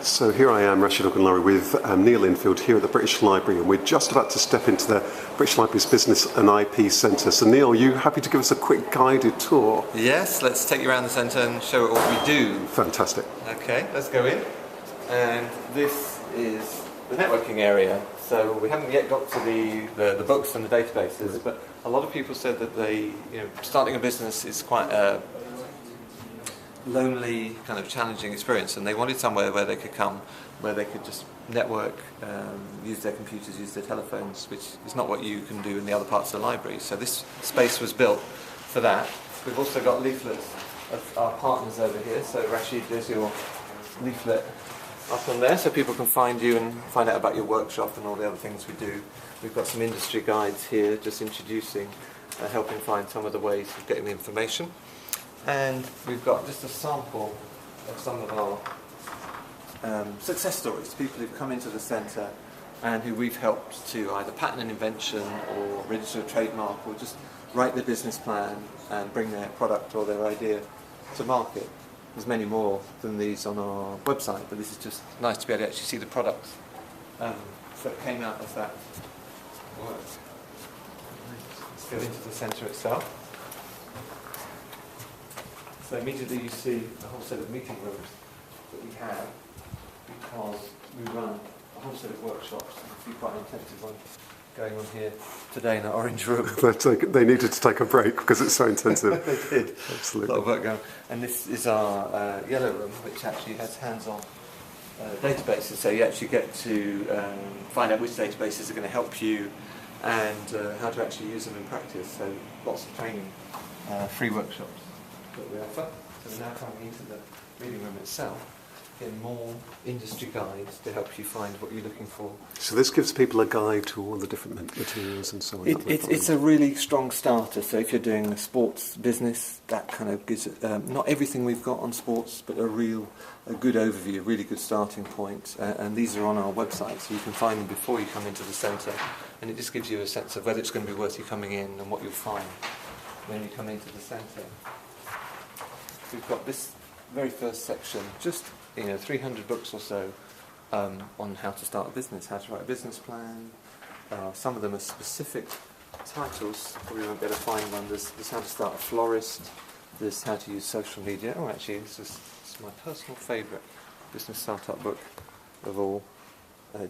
So here I am, Rasheed Ogunlaru, with Neil Infield here at the British Library, and we're just about to step into the British Library's Business and IP Centre. So Neil, are you happy to give us a quick guided tour? Yes, let's take you around the centre and show you what we do. Fantastic. Okay, let's go in. And this is the networking area. So we haven't yet got to the books and the databases, but a lot of people said that starting a business is quite a lonely, kind of challenging experience, and they wanted somewhere where they could come, where they could just network, use their computers, use their telephones, which is not what you can do in the other parts of the library. So this space was built for that. We've also got leaflets of our partners over here. So Rasheed, there's your leaflet up on there, so people can find you and find out about your workshop and all the other things we do. We've got some industry guides here, just introducing, helping find some of the ways of getting the information. And we've got just a sample of some of our success stories, people who've come into the centre and who we've helped to either patent an invention or register a trademark or just write their business plan and bring their product or their idea to market. There's many more than these on our website, but this is just nice to be able to actually see the products that came out of that work. Let's go into the centre itself. So immediately you see a whole set of meeting rooms that we have, because we run a whole set of workshops. A few quite intensive ones going on here today in our orange room. They needed to take a break because it's so intensive. They did. Absolutely. A lot of work going on. And this is our yellow room, which actually has hands-on databases. So you actually get to find out which databases are going to help you and how to actually use them in practice. So lots of training, free workshops that we offer. So we're now coming into the reading room itself, getting more industry guides to help you find what you're looking for. So this gives people a guide to all the different materials and so on. It's a really strong starter. So if you're doing a sports business, that kind of gives it, not everything we've got on sports, but a good overview, a really good starting point. And these are on our website, so you can find them before you come into the centre. And it just gives you a sense of whether it's going to be worth you coming in and what you'll find when you come into the centre. We've got this very first section, just 300 books or so on how to start a business, how to write a business plan. Some of them are specific titles, probably won't be able to find one. There's how to start a florist, there's how to use social media. Oh, actually, this is my personal favourite business startup book of all.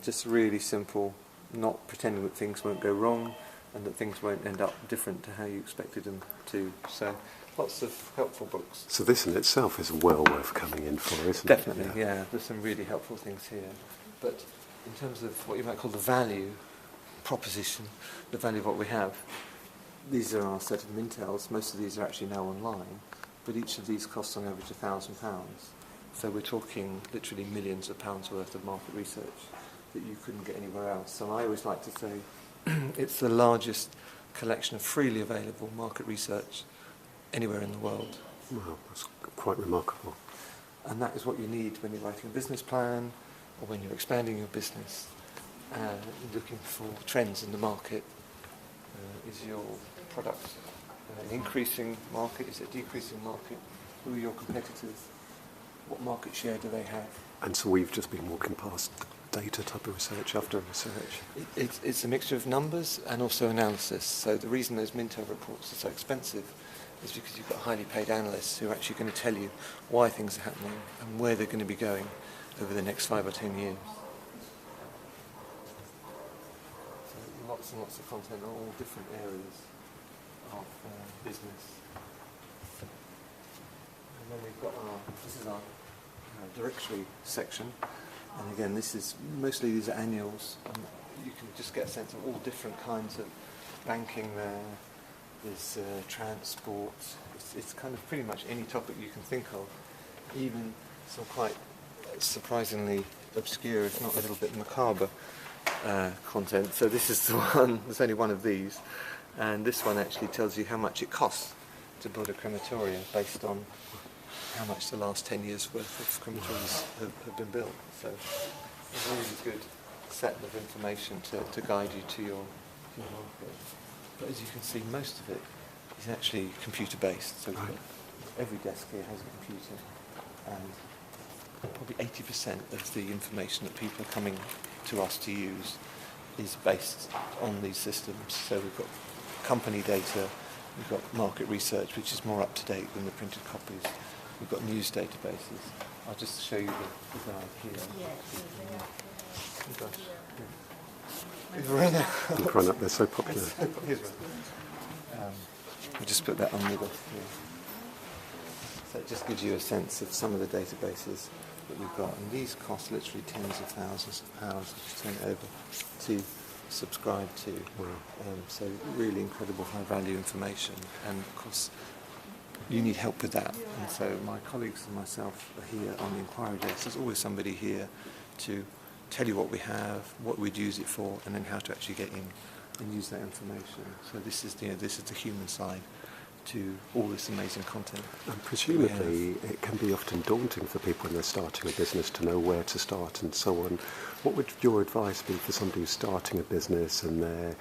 Just really simple, not pretending that things won't go wrong and that things won't end up different to how you expected them to. So lots of helpful books. So this in itself is well worth coming in for, isn't it? Definitely, yeah. There's some really helpful things here. But in terms of what you might call the value proposition, the value of what we have, these are our set of Mintels. Most of these are actually now online, but each of these costs on average £1,000. So we're talking literally millions of pounds worth of market research that you couldn't get anywhere else. So I always like to say it's the largest collection of freely available market research anywhere in the world. Wow, that's quite remarkable. And that is what you need when you're writing a business plan or when you're expanding your business, looking for trends in the market. Is your product an increasing market? Is it a decreasing market? Who are your competitors? What market share do they have? And so we've just been walking past data type of research after research. It's a mixture of numbers and also analysis. So the reason those Mintel reports are so expensive is because you've got highly paid analysts who are actually going to tell you why things are happening and where they're going to be going over the next 5 or 10 years. So lots and lots of content on all different areas of business. And then we've got this is our directory section. And again, mostly these are annuals. And you can just get a sense of all different kinds of banking there. There's transport. It's kind of pretty much any topic you can think of, even some quite surprisingly obscure, if not a little bit macabre, content. So this is the one. There's only one of these, and this one actually tells you how much it costs to build a crematorium based on how much the last 10 years worth of crematoriums have been built. So it's a really good set of information to guide you to your market. But as you can see, most of it is actually computer-based. So every desk here has a computer, and probably 80% of the information that people are coming to us to use is based on these systems. So we've got company data, we've got market research, which is more up to date than the printed copies. We've got news databases. I'll just show you the guide here. Oh gosh. We've run out. You've run up, they're so popular. We'll just put that on the list here. So it just gives you a sense of some of the databases that we've got. And these cost literally tens of thousands of pounds to turn it over to subscribe to. Wow. So really incredible high value information. And of course, you need help with that. And so my colleagues and myself are here on the inquiry desk. There's always somebody here to tell you what we have, what we'd use it for, and then how to actually get in and use that information. So this is the human side to all this amazing content. And presumably it can be often daunting for people when they're starting a business to know where to start and so on. What would your advice be for somebody who's starting a business and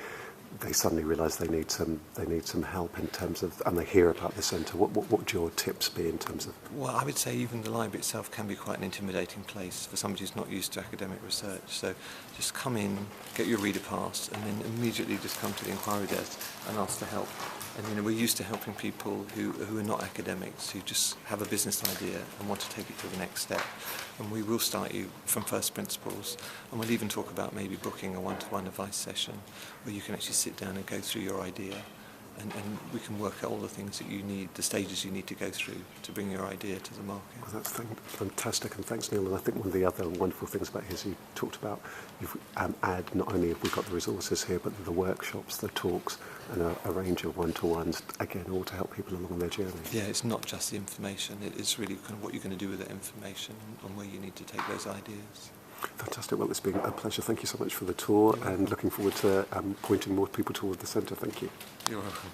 they suddenly realise they need some help in terms of, and they hear about the centre? What would your tips be in terms of? Well, I would say even the library itself can be quite an intimidating place for somebody who's not used to academic research. So just come in, get your reader pass, and then immediately just come to the inquiry desk and ask for help. And we're used to helping people who are not academics, who just have a business idea and want to take it to the next step. And we will start you from first principles, and we'll even talk about maybe booking a one-to-one advice session where you can actually sit down and go through your idea, and we can work out all the things that you need, the stages you need to go through to bring your idea to the market. Well, that's fantastic, and thanks, Neil. And I think one of the other wonderful things about his, you talked about, you've not only have we got the resources here, but the workshops, the talks, and a range of one-to-ones, again, all to help people along their journey. Yeah, it's not just the information, it's really kind of what you're going to do with that information and where you need to take those ideas. Fantastic. Well, it's been a pleasure. Thank you so much for the tour, and looking forward to pointing more people toward the centre. Thank you. You're welcome.